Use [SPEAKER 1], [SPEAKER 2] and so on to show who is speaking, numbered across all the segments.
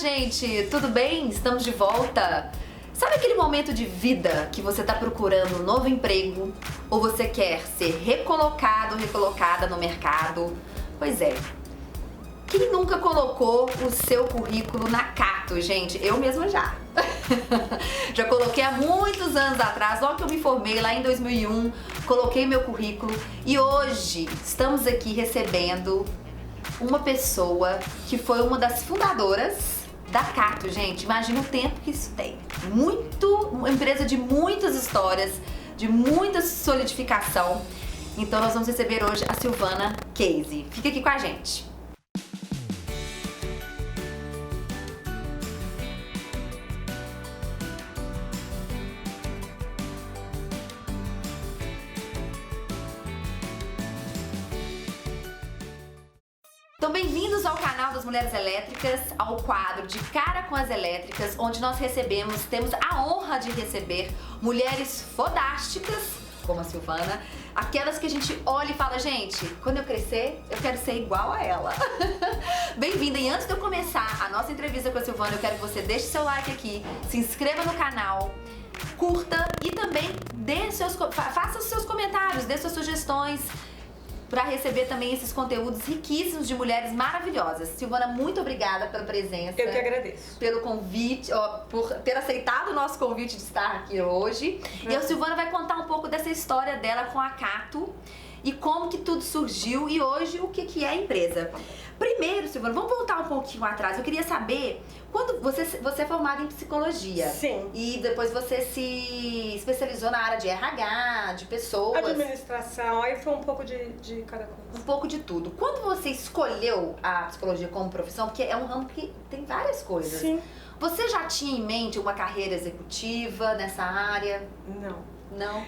[SPEAKER 1] gente! Tudo bem? Estamos de volta! Sabe aquele momento de vida que você está procurando um novo emprego ou você quer ser recolocado, recolocada no mercado? Pois é. Quem nunca colocou o seu currículo na Cato, gente? Eu mesma já. Já coloquei há muitos anos atrás, logo que eu me formei, lá em 2001, coloquei meu currículo e hoje estamos aqui recebendo uma pessoa que foi uma das fundadoras da Cato, gente. Imagina o tempo que isso tem. Uma empresa de muitas histórias, de muita solidificação. Então nós vamos receber hoje a Silvana Casey. Fica aqui com a gente. Então, bem-vindos ao canal das Mulheres Elétricas, ao quadro de Cara com as Elétricas, onde nós temos a honra de receber mulheres fodásticas, como a Silvana, aquelas que a gente olha e fala, gente, quando eu crescer, eu quero ser igual a ela. Bem-vinda! E antes de eu começar a nossa entrevista com a Silvana, eu quero que você deixe seu like aqui, se inscreva no canal, curta e também faça os seus comentários, dê suas sugestões, para receber também esses conteúdos riquíssimos de mulheres maravilhosas. Silvana, muito obrigada pela presença.
[SPEAKER 2] Eu que agradeço.
[SPEAKER 1] Pelo convite, por ter aceitado o nosso convite de estar aqui hoje. E a Silvana vai contar um pouco dessa história dela com a Cato e como que tudo surgiu e hoje o que é a empresa. Primeiro, Silvana, vamos voltar um pouquinho atrás. Eu queria saber, quando você é formada em psicologia.
[SPEAKER 2] Sim.
[SPEAKER 1] E depois você se especializou na área de RH, de pessoas.
[SPEAKER 2] Administração, aí foi um pouco de cada coisa.
[SPEAKER 1] Um pouco de tudo. Quando você escolheu a psicologia como profissão, porque é um ramo que tem várias coisas.
[SPEAKER 2] Sim.
[SPEAKER 1] Você já tinha em mente uma carreira executiva nessa área?
[SPEAKER 2] Não.
[SPEAKER 1] Não?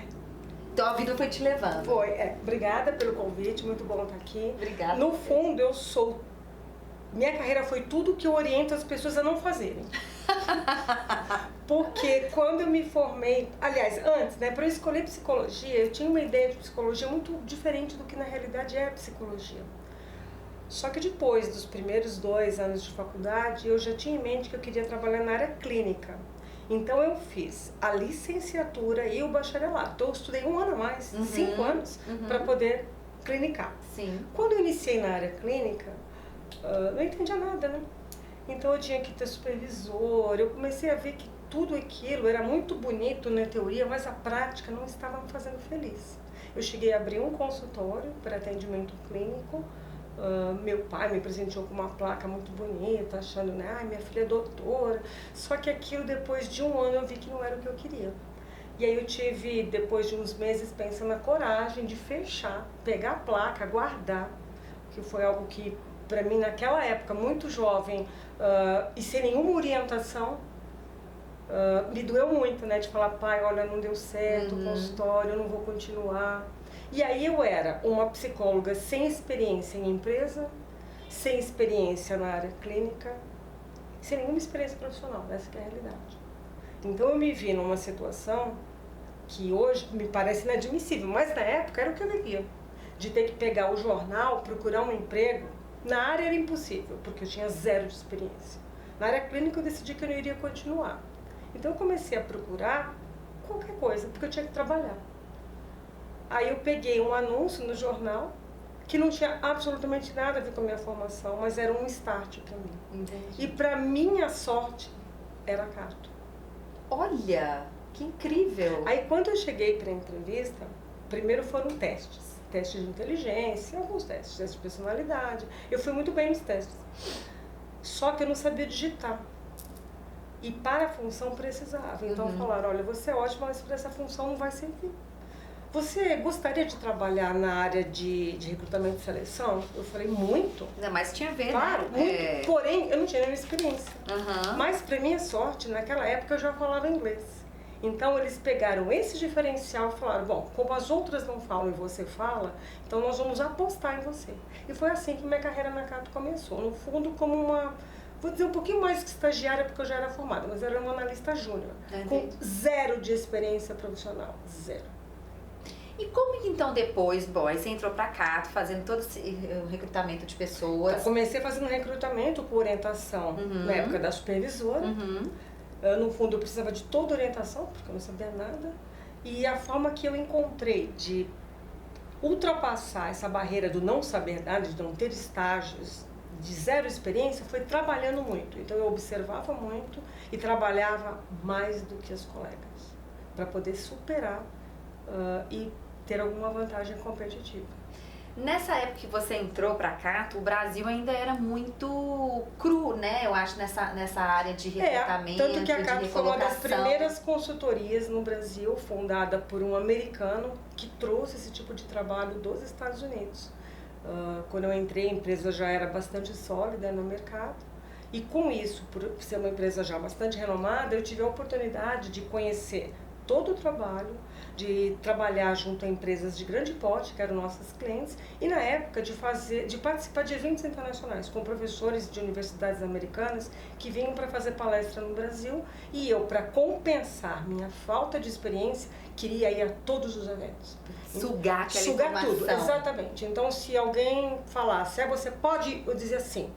[SPEAKER 1] Então a vida foi te levando.
[SPEAKER 2] Foi, Obrigada pelo convite, muito bom estar aqui.
[SPEAKER 1] Obrigada.
[SPEAKER 2] No fundo, minha carreira foi tudo que eu oriento as pessoas a não fazerem. Porque quando eu me formei, aliás, antes, para eu escolher psicologia, eu tinha uma ideia de psicologia muito diferente do que na realidade é a psicologia. Só que depois dos primeiros 2 anos de faculdade, eu já tinha em mente que eu queria trabalhar na área clínica. Então eu fiz a licenciatura e o bacharelado. Então eu estudei 1 ano a mais, 5 anos, para poder clinicar.
[SPEAKER 1] Sim.
[SPEAKER 2] Quando eu iniciei na área clínica, não entendia nada, né? Então eu tinha que ter supervisor, eu comecei a ver que tudo aquilo era muito bonito na teoria, mas a prática não estava me fazendo feliz. Eu cheguei a abrir um consultório para atendimento clínico. Meu pai me presenteou com uma placa muito bonita, achando, né, minha filha é doutora. Só que aquilo, depois de 1 ano, eu vi que não era o que eu queria. E aí eu tive, depois de uns meses, pensando na coragem de fechar, pegar a placa, guardar, que foi algo que, para mim, naquela época, muito jovem, e sem nenhuma orientação, me doeu muito, né, de falar, pai, olha, não deu certo o consultório, eu não vou continuar. E aí eu era uma psicóloga sem experiência em empresa, sem experiência na área clínica, sem nenhuma experiência profissional, essa que é a realidade. Então eu me vi numa situação que hoje me parece inadmissível, mas na época era o que eu vivia. De ter que pegar o jornal, procurar um emprego, na área era impossível, porque eu tinha 0 de experiência. Na área clínica eu decidi que eu não iria continuar. Então eu comecei a procurar qualquer coisa, porque eu tinha que trabalhar. Aí eu peguei um anúncio no jornal que não tinha absolutamente nada a ver com a minha formação, mas era um start para mim.
[SPEAKER 1] Entendi.
[SPEAKER 2] E para minha sorte, era a Cato.
[SPEAKER 1] Olha, que incrível!
[SPEAKER 2] Aí quando eu cheguei para a entrevista, primeiro foram testes de inteligência, alguns testes de personalidade. Eu fui muito bem nos testes. Só que eu não sabia digitar. E para a função precisava. Então falaram, olha, você é ótima, mas para essa função não vai servir. Você gostaria de trabalhar na área de recrutamento e seleção? Eu falei, muito.
[SPEAKER 1] Ainda mais tinha a ver,
[SPEAKER 2] claro,
[SPEAKER 1] né?
[SPEAKER 2] Muito. Porém, eu não tinha nenhuma experiência. Mas, para minha sorte, naquela época eu já falava inglês. Então, eles pegaram esse diferencial e falaram, bom, como as outras não falam e você fala, então nós vamos apostar em você. E foi assim que minha carreira na Cato começou. No fundo, como uma... Vou dizer um pouquinho mais que estagiária, porque eu já era formada, mas era uma analista júnior. Com 0 de experiência profissional. 0.
[SPEAKER 1] E como que então depois, bom, aí você entrou pra cá, fazendo todo esse recrutamento de pessoas.
[SPEAKER 2] Eu comecei fazendo recrutamento por orientação na época da supervisora. No fundo eu precisava de toda orientação, porque eu não sabia nada. E a forma que eu encontrei de ultrapassar essa barreira do não saber nada, de não ter estágios, de zero experiência, foi trabalhando muito. Então eu observava muito e trabalhava mais do que as colegas, para poder superar e ter alguma vantagem competitiva.
[SPEAKER 1] Nessa época que você entrou pra cá, o Brasil ainda era muito cru, né? Eu acho, nessa área de recrutamento,
[SPEAKER 2] tanto que a
[SPEAKER 1] de
[SPEAKER 2] Cato foi uma das
[SPEAKER 1] recolocação.
[SPEAKER 2] primeiras consultorias no Brasil, fundada por um americano que trouxe esse tipo de trabalho dos Estados Unidos. Quando eu entrei, a empresa já era bastante sólida no mercado. E com isso, por ser uma empresa já bastante renomada, eu tive a oportunidade de conhecer todo o trabalho, de trabalhar junto a empresas de grande porte, que eram nossas clientes, e na época de participar de eventos internacionais com professores de universidades americanas que vinham para fazer palestra no Brasil, e eu, para compensar minha falta de experiência, queria ir a todos os eventos.
[SPEAKER 1] Sugar aquela
[SPEAKER 2] Sugar
[SPEAKER 1] informação.
[SPEAKER 2] tudo, exatamente. Então, se alguém falasse, você pode, eu dizia sim,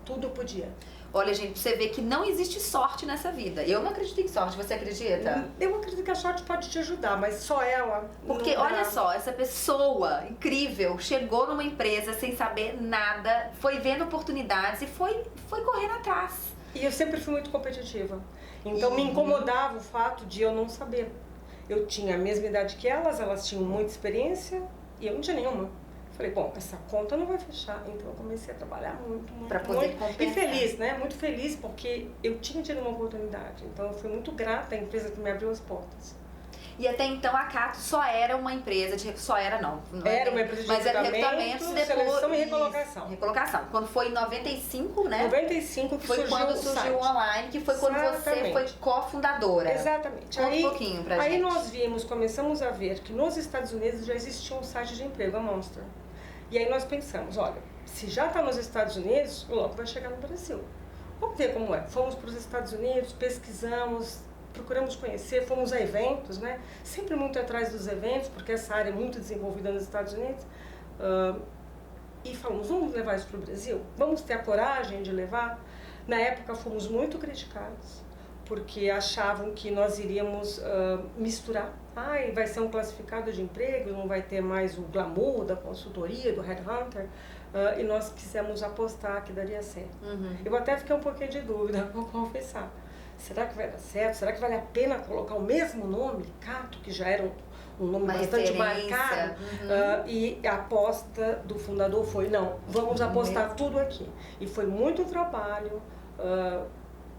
[SPEAKER 2] tudo eu podia.
[SPEAKER 1] Olha, gente, pra você ver que não existe sorte nessa vida. Eu não acredito em sorte, você acredita?
[SPEAKER 2] Eu acredito que a sorte pode te ajudar, mas só ela.
[SPEAKER 1] Porque olha só, essa pessoa incrível chegou numa empresa sem saber nada, foi vendo oportunidades e foi correndo atrás.
[SPEAKER 2] E eu sempre fui muito competitiva. Então me incomodava o fato de eu não saber. Eu tinha a mesma idade que elas tinham muita experiência e eu não tinha nenhuma. Falei, bom, essa conta não vai fechar. Então eu comecei a trabalhar muito,
[SPEAKER 1] pra poder
[SPEAKER 2] muito.
[SPEAKER 1] compensar.
[SPEAKER 2] E feliz, né? Muito feliz porque eu tinha tido uma oportunidade. Então eu fui muito grata à empresa que me abriu as portas.
[SPEAKER 1] E até então a Cato só era uma empresa de... Só era não.
[SPEAKER 2] Era uma empresa de
[SPEAKER 1] mas era
[SPEAKER 2] recrutamento,
[SPEAKER 1] depois,
[SPEAKER 2] seleção e recolocação.
[SPEAKER 1] Recolocação. Quando foi em 95, né?
[SPEAKER 2] 95 que
[SPEAKER 1] foi
[SPEAKER 2] surgiu
[SPEAKER 1] quando
[SPEAKER 2] o
[SPEAKER 1] surgiu
[SPEAKER 2] site.
[SPEAKER 1] o online, que foi quando você foi cofundadora.
[SPEAKER 2] Exatamente.
[SPEAKER 1] Conta um pouquinho pra gente.
[SPEAKER 2] Aí nós começamos a ver que nos Estados Unidos já existia um site de emprego, a Monster. E aí nós pensamos, olha, se já está nos Estados Unidos, logo vai chegar no Brasil. Vamos ver como é. Fomos para os Estados Unidos, pesquisamos, procuramos conhecer, fomos a eventos, né? Sempre muito atrás dos eventos, porque essa área é muito desenvolvida nos Estados Unidos. E falamos, vamos levar isso para o Brasil? Vamos ter a coragem de levar? Na época fomos muito criticados, porque achavam que nós iríamos misturar. Vai ser um classificado de emprego, não vai ter mais o glamour da consultoria, do headhunter. E nós quisemos apostar que daria certo. Eu até fiquei um pouquinho de dúvida, vou confessar. Será que vai dar certo? Será que vale a pena colocar o mesmo nome, Cato, que já era um nome bastante marcado? E a aposta do fundador foi, não, vamos apostar tudo aqui. E foi muito trabalho,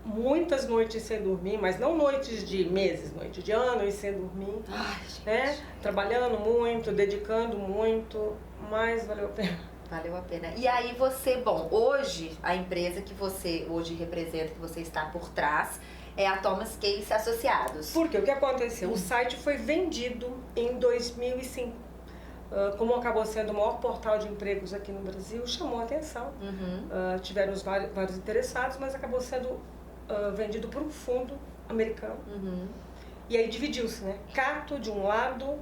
[SPEAKER 2] muitas noites sem dormir, mas não noites de meses, noites de anos sem dormir.
[SPEAKER 1] Ai,
[SPEAKER 2] né? Trabalhando muito, dedicando muito, mas valeu a pena.
[SPEAKER 1] Valeu a pena. E aí você, bom, hoje a empresa que você hoje representa, que você está por trás, é a Thomas Case Associados.
[SPEAKER 2] Porque o que aconteceu? O site foi vendido em 2005. Como acabou sendo o maior portal de empregos aqui no Brasil, chamou a atenção. Tiveram vários interessados, mas acabou sendo vendido por um fundo americano. E aí dividiu-se, né? Cato de um lado,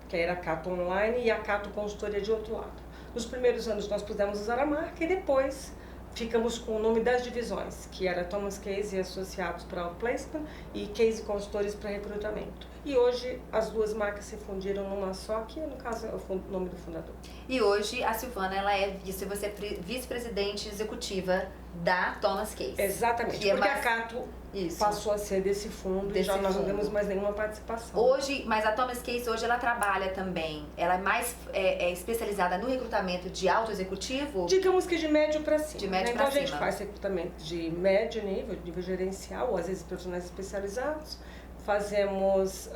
[SPEAKER 2] que era a Cato Online, e a Cato Consultoria de outro lado. Nos primeiros anos nós pudemos usar a marca e depois ficamos com o nome das divisões, que era Thomas Case e Associados para Outplacement e Case Consultores para Recrutamento. E hoje as duas marcas se fundiram numa só, que no caso é o nome do fundador.
[SPEAKER 1] E hoje a Silvana, ela é você é vice-presidente executiva da Thomas Case.
[SPEAKER 2] Exatamente,
[SPEAKER 1] que
[SPEAKER 2] porque a Cato passou a ser desse fundo e já nós não temos mais nenhuma participação.
[SPEAKER 1] Hoje, mas a Thomas Case hoje ela trabalha também, ela é mais especializada no recrutamento de alto executivo?
[SPEAKER 2] Digamos que de médio para cima.
[SPEAKER 1] De médio
[SPEAKER 2] Então
[SPEAKER 1] para cima.
[SPEAKER 2] a gente faz recrutamento de médio nível gerencial, ou às vezes profissionais especializados. Fazemos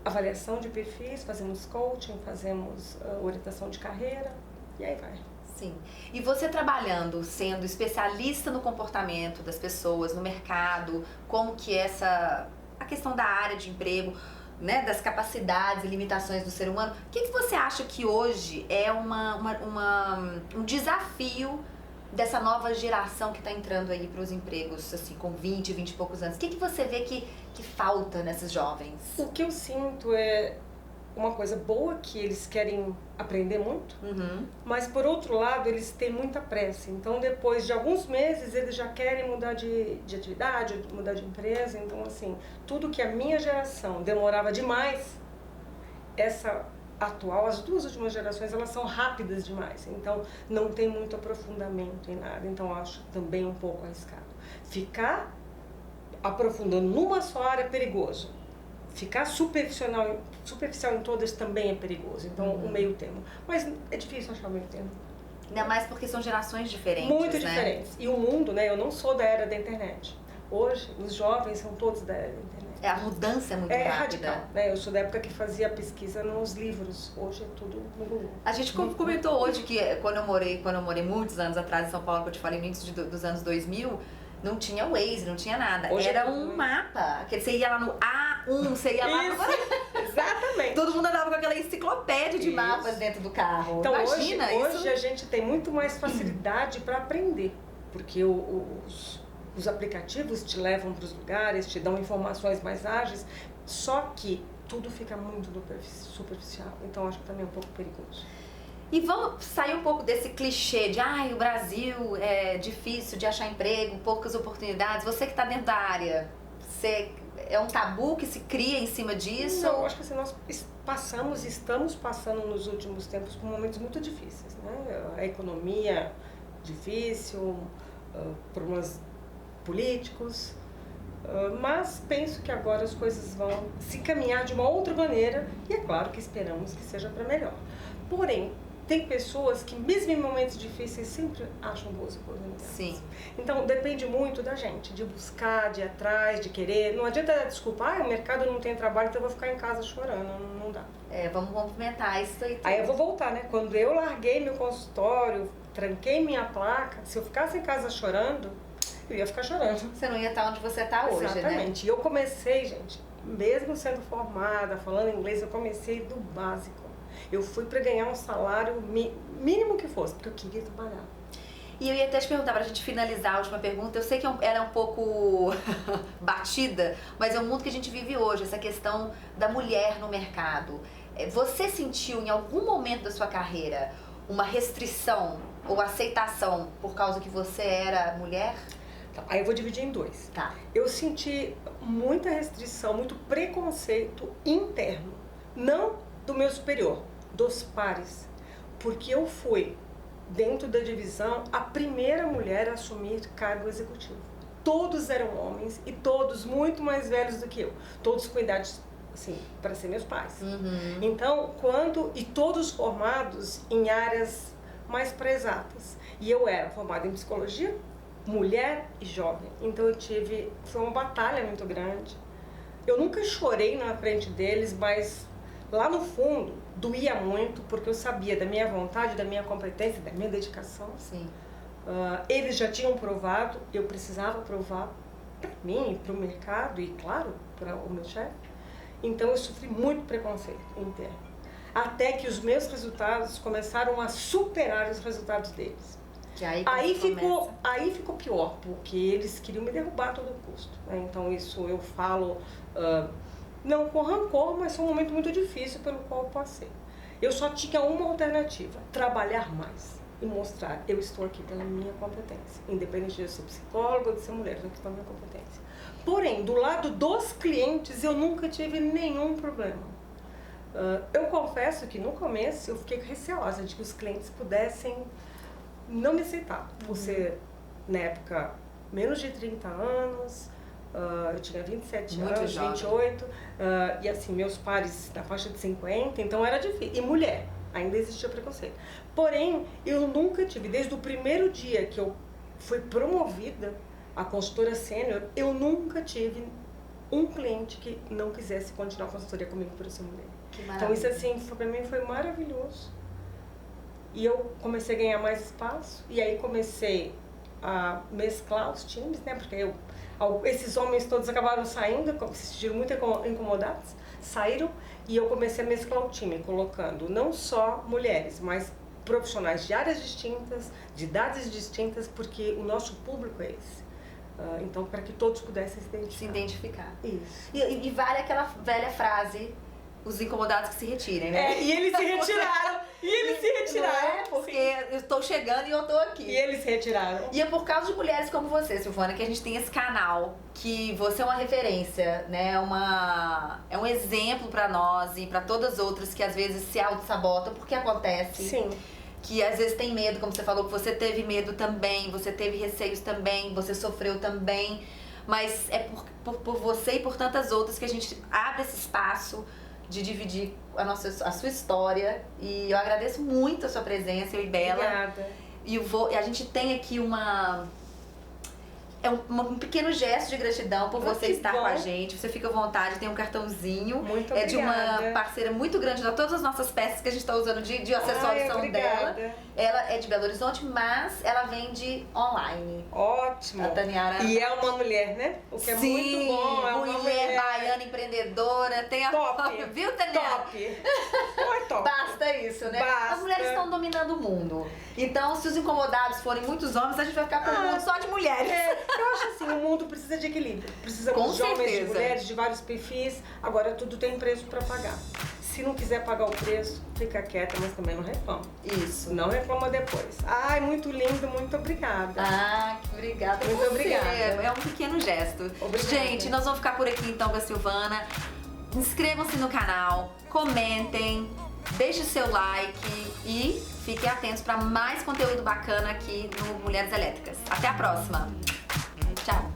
[SPEAKER 2] avaliação de perfis, fazemos coaching, fazemos orientação de carreira e aí vai.
[SPEAKER 1] Sim. E você trabalhando, sendo especialista no comportamento das pessoas, no mercado, como que a questão da área de emprego, né, das capacidades e limitações do ser humano, o que você acha que hoje é um desafio dessa nova geração que está entrando aí para os empregos, assim, com 20 e poucos anos? O que você vê que falta nesses jovens?
[SPEAKER 2] O que eu sinto é uma coisa boa, que eles querem aprender muito, mas por outro lado eles têm muita pressa. Então depois de alguns meses eles já querem mudar de atividade, mudar de empresa. Então assim, tudo que a minha geração demorava demais, essa atual, as duas últimas gerações, elas são rápidas demais. Então não tem muito aprofundamento em nada. Então eu acho também um pouco arriscado. Ficar aprofundando numa só área é perigoso. Ficar superficial em todas também é perigoso. Então, o meio termo. Mas é difícil achar o meio termo.
[SPEAKER 1] Ainda mais porque são gerações diferentes,
[SPEAKER 2] muito diferentes. E o mundo, né? Eu não sou da era da internet. Hoje, os jovens são todos da era da internet.
[SPEAKER 1] A mudança é muito rápida.
[SPEAKER 2] Radical, né? Eu sou da época que fazia pesquisa nos livros. Hoje é tudo no Google.
[SPEAKER 1] A gente comentou hoje que quando eu morei muitos anos atrás em São Paulo, que eu te falei no início dos anos 2000, não tinha Waze, não tinha nada.
[SPEAKER 2] Hoje
[SPEAKER 1] era um mapa. Que você ia lá no A1, você ia lá no...
[SPEAKER 2] Exatamente.
[SPEAKER 1] Todo mundo andava com aquela enciclopédia de mapas dentro do carro.
[SPEAKER 2] Então,
[SPEAKER 1] imagina isso.
[SPEAKER 2] Hoje a gente tem muito mais facilidade para aprender. Porque os aplicativos te levam para os lugares, te dão informações mais ágeis. Só que tudo fica muito superficial. Então, acho que também é um pouco perigoso.
[SPEAKER 1] E vamos sair um pouco desse clichê de o Brasil é difícil de achar emprego, poucas oportunidades. Você que está dentro da área, é um tabu que se cria em cima disso?
[SPEAKER 2] Não, acho que assim, nós estamos passando nos últimos tempos por momentos muito difíceis, né? A economia difícil, problemas políticos, mas penso que agora as coisas vão se caminhar de uma outra maneira e é claro que esperamos que seja para melhor. Porém, tem pessoas que mesmo em momentos difíceis sempre acham boas oportunidades.
[SPEAKER 1] Sim.
[SPEAKER 2] Então depende muito da gente, de buscar, de ir atrás, de querer. Não adianta dar desculpa, o mercado não tem trabalho, então eu vou ficar em casa chorando, não dá.
[SPEAKER 1] Vamos complementar isso aí.
[SPEAKER 2] Aí eu vou voltar, né? Quando eu larguei meu consultório, tranquei minha placa, se eu ficasse em casa chorando, eu ia ficar chorando.
[SPEAKER 1] Você não ia estar onde você está hoje, né?
[SPEAKER 2] Exatamente. E eu comecei, gente, mesmo sendo formada, falando inglês, eu comecei do básico. Eu fui para ganhar um salário mínimo que fosse, porque eu queria trabalhar.
[SPEAKER 1] E eu ia até te perguntar, para a gente finalizar a última pergunta, eu sei que ela é um pouco batida, mas é o mundo que a gente vive hoje, essa questão da mulher no mercado. Você sentiu em algum momento da sua carreira uma restrição ou aceitação por causa que você era mulher?
[SPEAKER 2] Tá, aí eu vou dividir em dois.
[SPEAKER 1] Tá.
[SPEAKER 2] Eu senti muita restrição, muito preconceito interno, não do meu superior, dos pares, porque eu fui, dentro da divisão, a primeira mulher a assumir cargo executivo. Todos eram homens e todos muito mais velhos do que eu, todos com idade, assim, para ser meus pais. Então, e todos formados em áreas mais pré-exatas. E eu era formada em psicologia, mulher e jovem. Então foi uma batalha muito grande. Eu nunca chorei na frente deles, mas lá no fundo doía muito, porque eu sabia da minha vontade, da minha competência, da minha dedicação.
[SPEAKER 1] Sim.
[SPEAKER 2] Eles já tinham provado, eu precisava provar para mim, para o mercado e, claro, para o meu chefe. Então eu sofri muito preconceito interno. Até que os meus resultados começaram a superar os resultados deles. Aí ficou pior, porque eles queriam me derrubar a todo custo, né? Então isso eu falo, não com rancor, mas foi um momento muito difícil pelo qual eu passei. Eu só tinha uma alternativa, trabalhar mais e mostrar, eu estou aqui pela minha competência, independente de eu ser psicóloga ou de ser mulher, eu estou aqui pela minha competência. Porém, do lado dos clientes, eu nunca tive nenhum problema. Eu confesso que no começo eu fiquei receosa de que os clientes pudessem não me aceitar, por ser, na época, menos de 30 anos, eu tinha 27
[SPEAKER 1] muito
[SPEAKER 2] anos,
[SPEAKER 1] jovem.
[SPEAKER 2] 28, e assim, meus pares na faixa de 50, então era difícil. E mulher, ainda existia preconceito. Porém, eu nunca tive, desde o primeiro dia que eu fui promovida a consultora sênior, eu nunca tive um cliente que não quisesse continuar a consultoria comigo por ser mulher. Então isso assim, para mim foi maravilhoso. E eu comecei a ganhar mais espaço, e aí comecei a mesclar os times, né? Porque esses homens todos acabaram saindo, se sentiram muito incomodados, saíram, e eu comecei a mesclar o time, colocando não só mulheres, mas profissionais de áreas distintas, de idades distintas, porque o nosso público é esse. Então, para que todos pudessem se identificar.
[SPEAKER 1] Se identificar.
[SPEAKER 2] Isso.
[SPEAKER 1] E vale aquela velha frase os incomodados que se retirem, né?
[SPEAKER 2] E eles se retiraram.
[SPEAKER 1] Não é? Porque eu estou chegando e eu tô aqui.
[SPEAKER 2] E eles se retiraram.
[SPEAKER 1] E é por causa de mulheres como você, Silvana, que a gente tem esse canal, que você é uma referência, né? É um exemplo pra nós e pra todas as outras que às vezes se auto-sabotam, porque acontece.
[SPEAKER 2] Sim.
[SPEAKER 1] Que às vezes tem medo, como você falou, que você teve medo também, você teve receios também, você sofreu também. Mas é por você e por tantas outras que a gente abre esse espaço de dividir a sua história. E eu agradeço muito a sua presença, eu e Bela.
[SPEAKER 2] Obrigada.
[SPEAKER 1] E a gente tem aqui um pequeno gesto de gratidão por você estar com a gente. Você fica à vontade, tem um cartãozinho.
[SPEAKER 2] Muito
[SPEAKER 1] obrigada. É de uma
[SPEAKER 2] obrigada.
[SPEAKER 1] parceira muito grande. Todas as nossas peças que a gente está usando de acessórios são
[SPEAKER 2] obrigada.
[SPEAKER 1] dela. Ela é de Belo Horizonte, mas ela vende online.
[SPEAKER 2] Ótimo.
[SPEAKER 1] A Taniara.
[SPEAKER 2] E é uma mulher, né? O que é muito bom. É uma
[SPEAKER 1] mulher baiana empreendedora. Tem a
[SPEAKER 2] top.
[SPEAKER 1] Viu, Taniara?
[SPEAKER 2] Top. Não top.
[SPEAKER 1] Basta isso, né?
[SPEAKER 2] Basta.
[SPEAKER 1] As mulheres estão dominando o mundo. Então, se os incomodados forem muitos homens, a gente vai ficar com um mundo só de mulheres.
[SPEAKER 2] Eu acho assim, o mundo precisa de equilíbrio. Precisamos de homens, de mulheres, de vários perfis. Agora tudo tem preço para pagar. Se não quiser pagar o preço, fica quieta, mas também não reclama.
[SPEAKER 1] Isso.
[SPEAKER 2] Não reclama depois. Ai, muito lindo, muito obrigada.
[SPEAKER 1] Ah, que obrigada.
[SPEAKER 2] Muito obrigada.
[SPEAKER 1] É um pequeno gesto.
[SPEAKER 2] Obrigada.
[SPEAKER 1] Gente, nós vamos ficar por aqui então com a Silvana. Inscrevam-se no canal, comentem, deixe o seu like e fiquem atentos para mais conteúdo bacana aqui no Mulheres Elétricas. Até a próxima. Tchau.